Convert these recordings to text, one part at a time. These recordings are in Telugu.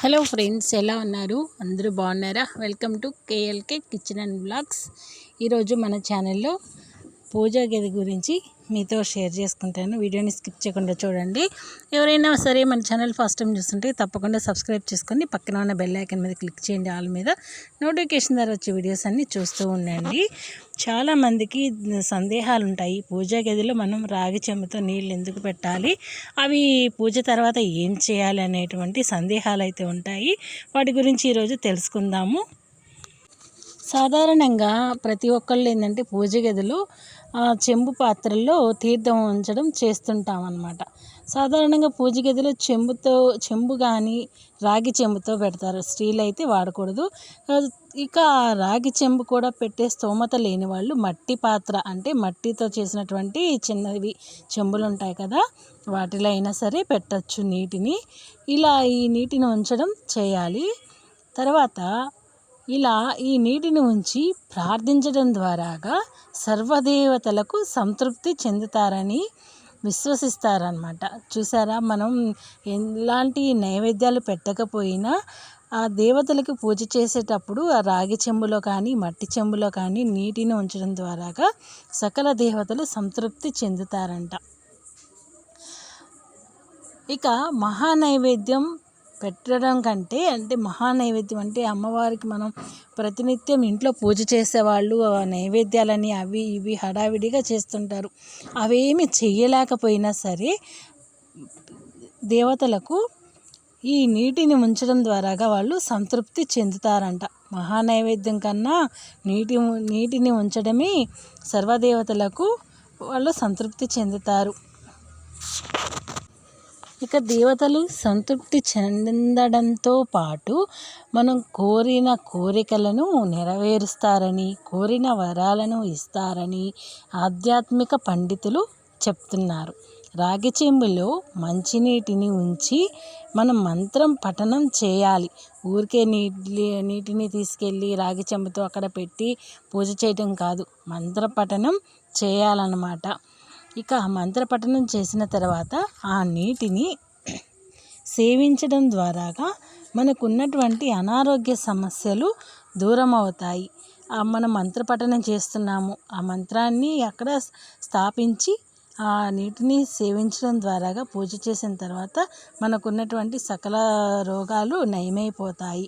హలో ఫ్రెండ్స్, ఎలా ఉన్నారు? అందరూ బాగున్నారా? Welcome to KLK kitchen and blogs. ఈరోజు మన ఛానల్లో పూజా గది గురించి మీతో షేర్ చేసుకుంటాను. వీడియోని స్కిప్ చేయకుండా చూడండి. ఎవరైనా సరే మన ఛానల్ ఫస్ట్ టైం చూస్తుంటే తప్పకుండా సబ్స్క్రైబ్ చేసుకొని పక్కన ఉన్న బెల్ ఐకాన్ మీద క్లిక్ చేయండి. ఆల్ మీద నోటిఫికేషన్ ద్వారా వచ్చే వీడియోస్ అన్నీ చూస్తూ ఉండండి. చాలామందికి సందేహాలు ఉంటాయి. పూజా గదిలో మనం రాగి చెంబుతో నీళ్ళు ఎందుకు పెట్టాలి, అవి పూజ తర్వాత ఏం చేయాలి అనేటువంటి సందేహాలు అయితే ఉంటాయి. వాటి గురించి ఈరోజు తెలుసుకుందాము. సాధారణంగా ప్రతి ఒక్కళ్ళు ఏంటంటే పూజ గదిలో చెంబు పాత్రల్లో తీర్థం ఉంచడం చేస్తుంటాం అన్నమాట. సాధారణంగా పూజ గదిలో చెంబు కానీ రాగి చెంబుతో పెడతారు. స్టీల్ అయితే వాడకూడదు. ఇక రాగి చెంబు కూడా పెట్టే స్తోమత లేని వాళ్ళు మట్టి పాత్ర, అంటే మట్టితో చేసినటువంటి చిన్నవి చెంబులు ఉంటాయి కదా, వాటిలో అయినా సరే పెట్టచ్చు నీటిని. ఇలా ఈ నీటిని ఉంచడం చేయాలి. తర్వాత ఇలా ఈ నీటిని ఉంచి ప్రార్థించడం ద్వారాగా సర్వదేవతలకు సంతృప్తి చెందుతారని విశ్వసిస్తారనమాట. చూసారా, మనం ఎలాంటి నైవేద్యాలు పెట్టకపోయినా ఆ దేవతలకు పూజ చేసేటప్పుడు ఆ రాగి చెంబులో కానీ మట్టి చెంబులో కానీ నీటిని ఉంచడం ద్వారాగా సకల దేవతలు సంతృప్తి చెందుతారంట. ఇక మహానైవేద్యం పెట్టడం కంటే, అంటే మహానైవేద్యం అంటే అమ్మవారికి మనం ప్రతినిత్యం ఇంట్లో పూజ చేసేవాళ్ళు నైవేద్యాలని అవి ఇవి హడావిడిగా చేస్తుంటారు. అవేమి చెయ్యలేకపోయినా సరే దేవతలకు ఈ నీటిని ఉంచడం ద్వారాగా వాళ్ళు సంతృప్తి చెందుతారంట. మహానైవేద్యం కన్నా నీటిని ఉంచడమే సర్వదేవతలకు వాళ్ళు సంతృప్తి చెందుతారు. ఇక దేవతలు సంతృప్తి చెందడంతో పాటు మనం కోరిన కోరికలను నెరవేరుస్తారని, కోరిన వరాలను ఇస్తారని ఆధ్యాత్మిక పండితులు చెప్తున్నారు. రాగి చెంబులో మంచినీటిని ఉంచి మనం మంత్రం పఠనం చేయాలి. ఊరికే నీటిని తీసుకెళ్ళి రాగి చెంబుతో అక్కడ పెట్టి పూజ చేయడం కాదు, మంత్ర పఠనం చేయాలన్నమాట. ఇక మంత్రపఠనం చేసిన తర్వాత ఆ నీటిని సేవించడం ద్వారాగా మనకున్నటువంటి అనారోగ్య సమస్యలు దూరం అవుతాయి. మనం మంత్రపఠనం చేస్తున్నాము, ఆ మంత్రాన్ని అక్కడ స్థాపించి ఆ నీటిని సేవించడం ద్వారాగా పూజ చేసిన తర్వాత మనకున్నటువంటి సకల రోగాలు నయమైపోతాయి,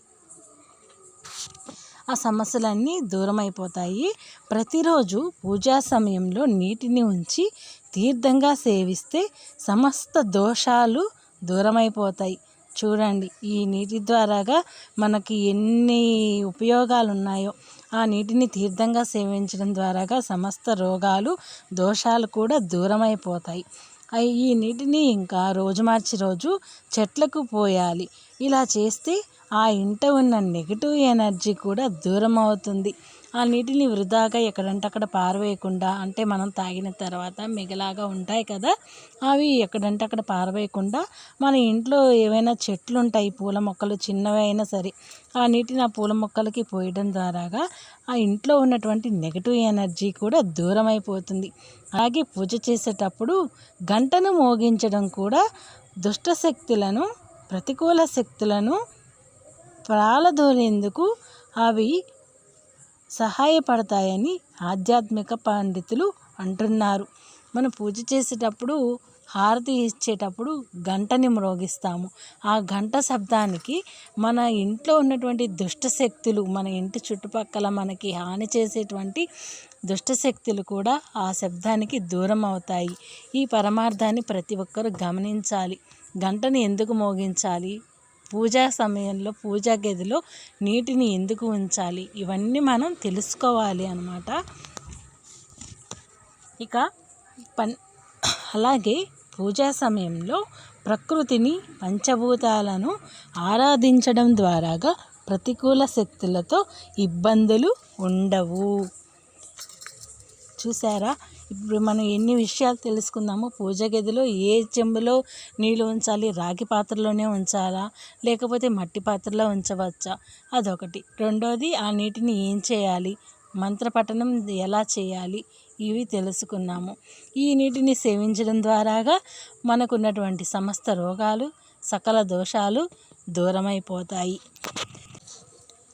ఆ సమస్యలన్నీ దూరమైపోతాయి. ప్రతిరోజు పూజా సమయంలో నీటిని ఉంచి తీర్థంగా సేవిస్తే సమస్త దోషాలు దూరమైపోతాయి. చూడండి, ఈ నీటి ద్వారాగా మనకి ఎన్ని ఉపయోగాలు ఉన్నాయో. ఆ నీటిని తీర్థంగా సేవించడం ద్వారాగా సమస్త రోగాలు దోషాలు కూడా దూరమైపోతాయి. ఈ నీటిని ఇంకా రోజు మార్చి రోజు చెట్లకు పోయాలి. ఇలా చేస్తే ఆ ఇంట ఉన్న నెగిటివ్ ఎనర్జీ కూడా దూరం అవుతుంది. ఆ నీటిని వృధాగా ఎక్కడంటే అక్కడ పారవేయకుండా, అంటే మనం తాగిన తర్వాత మిగలాగా ఉంటాయి కదా, అవి ఎక్కడంటే అక్కడ పారవేయకుండా మన ఇంట్లో ఏవైనా చెట్లు ఉంటాయి, పూల మొక్కలు చిన్నవి అయినా సరే, ఆ నీటిని ఆ పూల మొక్కలకి పోయడం ద్వారాగా ఆ ఇంట్లో ఉన్నటువంటి నెగిటివ్ ఎనర్జీ కూడా దూరం అయిపోతుంది. అలాగే పూజ చేసేటప్పుడు గంటను మోగించడం కూడా దుష్ట శక్తులను, ప్రతికూల శక్తులను ప్రాలదోలేందుకు అవి సహాయపడతాయని ఆధ్యాత్మిక పండితులు అంటున్నారు. మనం పూజ చేసేటప్పుడు హారతి ఇచ్చేటప్పుడు గంటని మ్రోగిస్తాము. ఆ గంట శబ్దానికి మన ఇంట్లో ఉన్నటువంటి దుష్టశక్తులు, మన ఇంటి చుట్టుపక్కల మనకి హాని చేసేటువంటి దుష్టశక్తులు కూడా ఆ శబ్దానికి దూరం అవుతాయి. ఈ పరమార్థాన్ని ప్రతి ఒక్కరూ గమనించాలి. గంటని ఎందుకు మోగించాలి, పూజా సమయంలో పూజా గదిలో నీటిని ఎందుకు ఉంచాలి, ఇవన్నీ మనం తెలుసుకోవాలి అన్నమాట. ఇక అలాగే పూజా సమయంలో ప్రకృతిని, పంచభూతాలను ఆరాధించడం ద్వారాగా ప్రతికూల శక్తులతో ఇబ్బందులు ఉండవు. చూసారా, ఇప్పుడు మనం ఎన్ని విషయాలు తెలుసుకుందామో. పూజ గదిలో ఏ చెంబులో నీళ్ళు ఉంచాలి, రాగి పాత్రలోనే ఉంచాలా లేకపోతే మట్టి పాత్రలో ఉంచవచ్చా, అదొకటి. రెండోది, ఆ నీటిని ఏం చేయాలి, మంత్రపఠనం ఎలా చేయాలి, ఇవి తెలుసుకున్నాము. ఈ నీటిని సేవించడం ద్వారాగా మనకున్నటువంటి సమస్త రోగాలు, సకల దోషాలు దూరమైపోతాయి.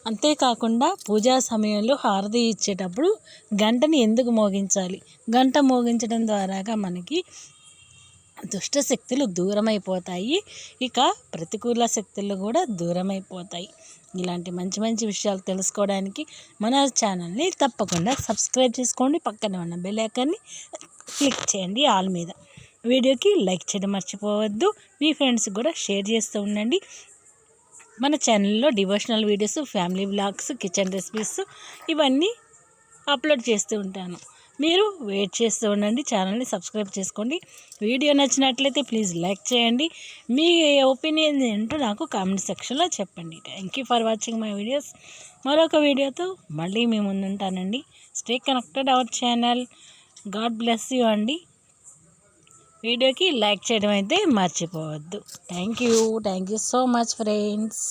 అంతేకాకుండా పూజా సమయంలో హారతి ఇచ్చేటప్పుడు గంటని ఎందుకు మోగించాలి? గంట మోగించడం ద్వారాగా మనకి దుష్ట శక్తులు దూరమైపోతాయి, ఇక ప్రతికూల శక్తులు కూడా దూరమైపోతాయి. ఇలాంటి మంచి మంచి విషయాలు తెలుసుకోవడానికి మన ఛానల్ని తప్పకుండా సబ్స్క్రైబ్ చేసుకోండి. పక్కనే ఉన్న బెల్ ఐకాన్ని క్లిక్ చేయండి ఆల్ మీద. వీడియోకి లైక్ చేయడం మర్చిపోవద్దు. మీ ఫ్రెండ్స్కి కూడా షేర్ చేస్తూ ఉండండి. మన ఛానల్లో devotional videos, family vlogs, kitchen recipes ఇవన్నీ అప్లోడ్ చేస్తూ ఉంటాను. మీరు వెయిట్ చేస్తూ ఉండండి. ఛానల్ని సబ్స్క్రైబ్ చేసుకోండి. వీడియో నచ్చినట్లయితే ప్లీజ్ లైక్ చేయండి. మీ ఒపీనియన్ ఏంటో నాకు కామెంట్ సెక్షన్లో చెప్పండి. Thank you for watching my videos. మరొక వీడియోతో మళ్ళీ మీ ముందు ఉంటానండి. Stay connected our channel. God bless you అండి. వీడియోకి లైక్ చేయడం అయితే మర్చిపోవద్దు. Thank you so much friends.